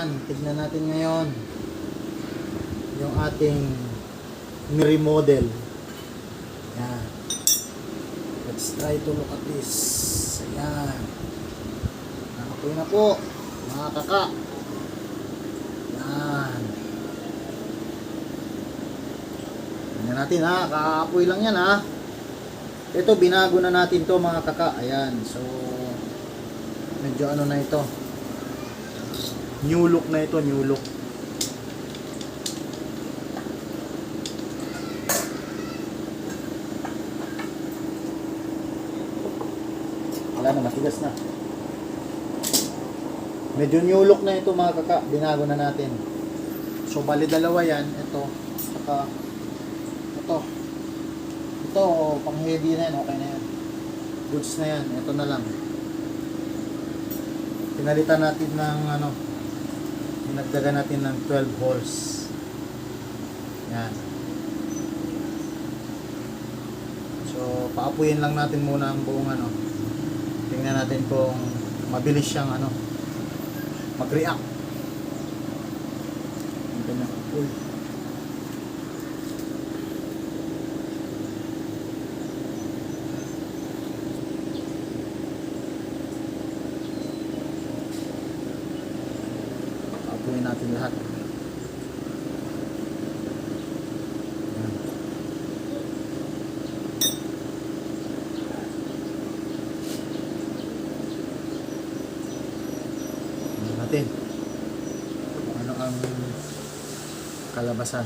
Ayan, tignan natin ngayon yung ating ni-remodel. Ayan. Let's try to look at this. Ayan. Nakapoy na po, mga kaka. Ayan. Tignan natin ha, kakaapoy lang yan ha. Ito, binago na natin to mga kaka. Ayan, so medyo ano na ito, new look na ito, new look. Wala na, matigas na. Medyo new look na ito mga kaka, binago na natin. So bali dalawa yan, ito saka ito pang heavy na yan, okay na yan, goods na yan. Ito na lang, pinalitan natin ng ano, dinagdagan natin ng 12 holes. Yan. So paapuyin lang natin muna ang buong ano. Tingnan natin kung mabilis siyang ano, mag-react. Ito na. Uy. Paapuyin natin lahat. Ayan. Natin ano ang kalabasan.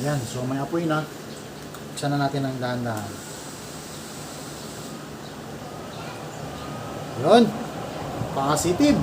Ayan, so may apoy na. Buksan na natin ang dahan-dahan. Yun, positive.